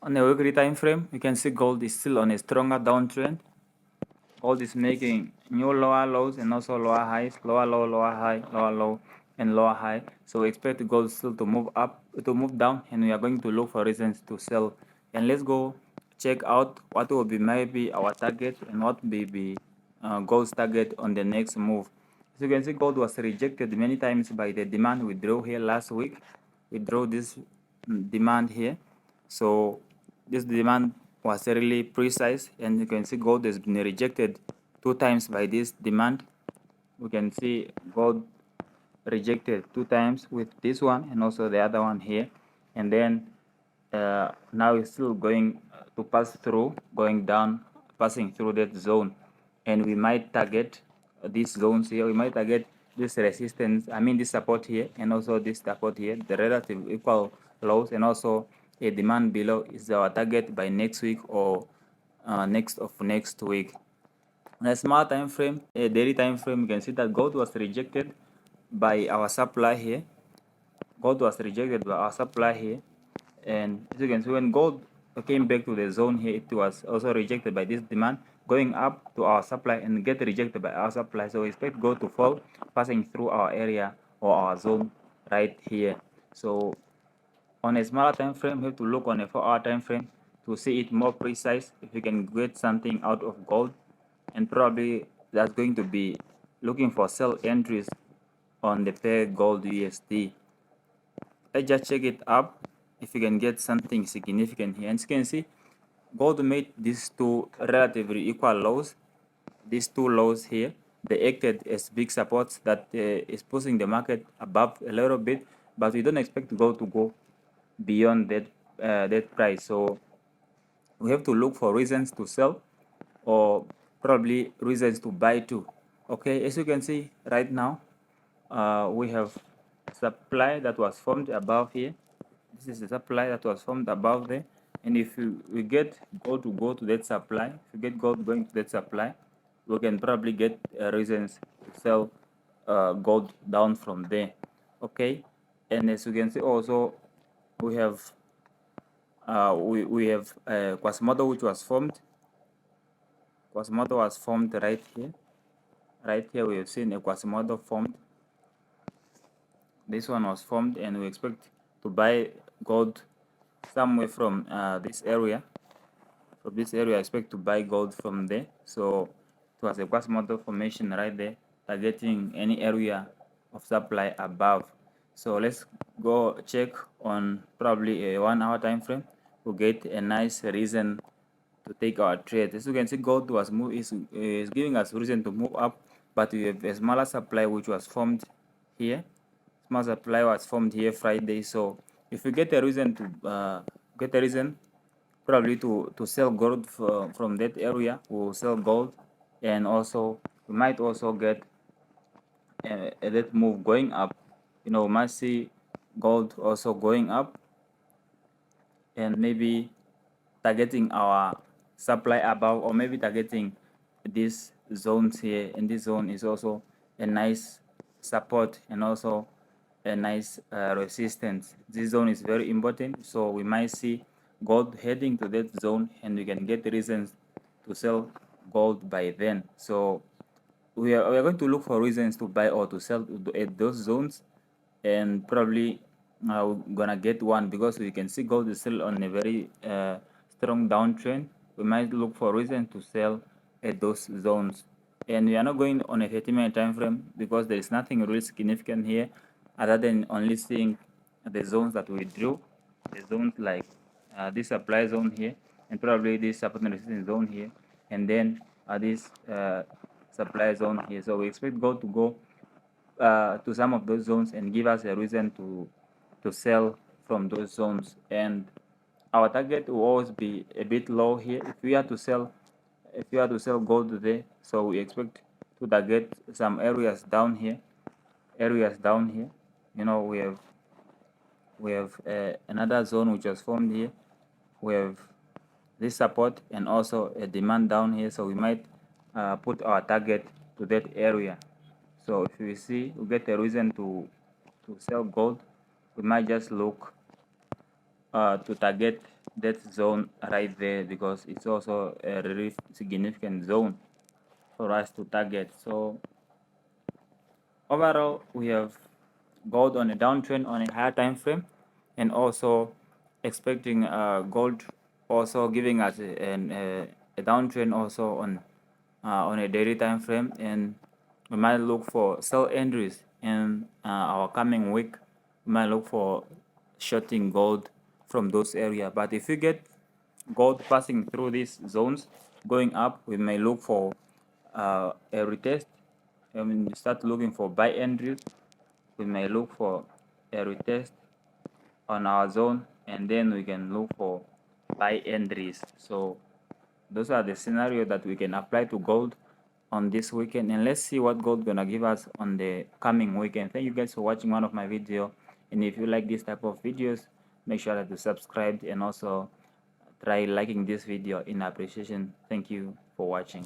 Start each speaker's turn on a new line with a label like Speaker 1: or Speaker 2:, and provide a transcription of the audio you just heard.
Speaker 1: On a weekly time frame, you can see gold is still on a stronger downtrend. Gold is making new lower lows and also lower highs, lower low, lower high, lower low, and lower high. So we expect gold still to move up, to move down, and we are going to look for reasons to sell. And let's go check out what will be maybe our target and what will be gold's target on the next move. As you can see, gold was rejected many times by the demand we drew here last week. We drew this demand here. So this demand was really precise, and you can see gold has been rejected 2 times by this demand. We can see gold rejected 2 times with this one and also the other one here, and then now it's still going to pass through, going down, passing through that zone, and we might target these zones here. We might target this resistance, I mean this support here, and also this support here, the relative equal lows, and also a demand below is our target by next week or next week. On a small time frame, a daily time frame, you can see that gold was rejected by our supply here. Gold was rejected by our supply here, and as you can see, when gold came back to the zone here, it was also rejected by this demand, going up to our supply and get rejected by our supply. So we expect gold to fall, passing through our area or our zone right here. So on a smaller time frame, you have to look on a 4-hour time frame to see it more precise if you can get something out of gold, and probably that's going to be looking for sell entries on the pair gold USD. Let's just check it up if you can get something significant here. And you can see gold made these two relatively equal lows, these two lows here. They acted as big supports that is pushing the market above a little bit, but we don't expect gold to go beyond that price. So we have to look for reasons to sell or probably reasons to buy too. Okay, as you can see right now, we have supply that was formed above here. This is the supply that was formed above there, and if we get gold to go to that supply, if we get gold going to that supply, we can probably get reasons to sell gold down from there. Okay, and as you can see also, we have Quasimodo, which was formed. Quasimodo was formed right here. Right here we have seen a Quasimodo formed. This one was formed, and we expect to buy gold somewhere from this area. From this area, I expect to buy gold from there. So it was a Quasimodo formation right there, targeting any area of supply above. So let's go check on probably a 1-hour time frame to get a nice reason to take our trade. As you can see, gold was is giving us reason to move up, but we have a smaller supply which was formed here. Small supply was formed here Friday. So if we get a reason to probably to sell gold from that area, we'll sell gold, and also we might also get that move going up. We might see gold also going up, and maybe targeting our supply above, or maybe targeting these zones here. And this zone is also a nice support and also a nice resistance. This zone is very important, so we might see gold heading to that zone, and we can get reasons to sell gold by then. So we are going to look for reasons to buy or to sell at those zones, and probably we're gonna get one because we can see gold is still on a very strong downtrend. We might look for reason to sell at those zones, and we are not going on a 30-minute time frame because there is nothing really significant here other than only seeing the zones that we drew, the zones like this supply zone here, and probably this support and resistance zone here, and then this supply zone here. So we expect gold to go to some of those zones and give us a reason to sell from those zones, and our target will always be a bit low here if we are to sell gold there. So we expect to target some areas down here. We have another zone which was formed here. We have this support and also a demand down here, so we might put our target to that area. So if we see we get a reason to sell gold, we might just look to target that zone right there, because it's also a really significant zone for us to target. So overall, we have gold on a downtrend on a higher time frame, and also expecting gold also giving us a downtrend also on a daily time frame, and we might look for sell entries in our coming week. We might look for shorting gold from those areas. But if you get gold passing through these zones going up, we may look for a retest. When we start looking for buy entries, we may look for a retest on our zone, and then we can look for buy entries. So those are the scenario that we can apply to gold on this weekend, and let's see what gold gonna give us on the coming weekend. Thank you guys for watching one of my video, and if you like this type of videos, make sure that you subscribe and also try liking this video in appreciation. Thank you for watching.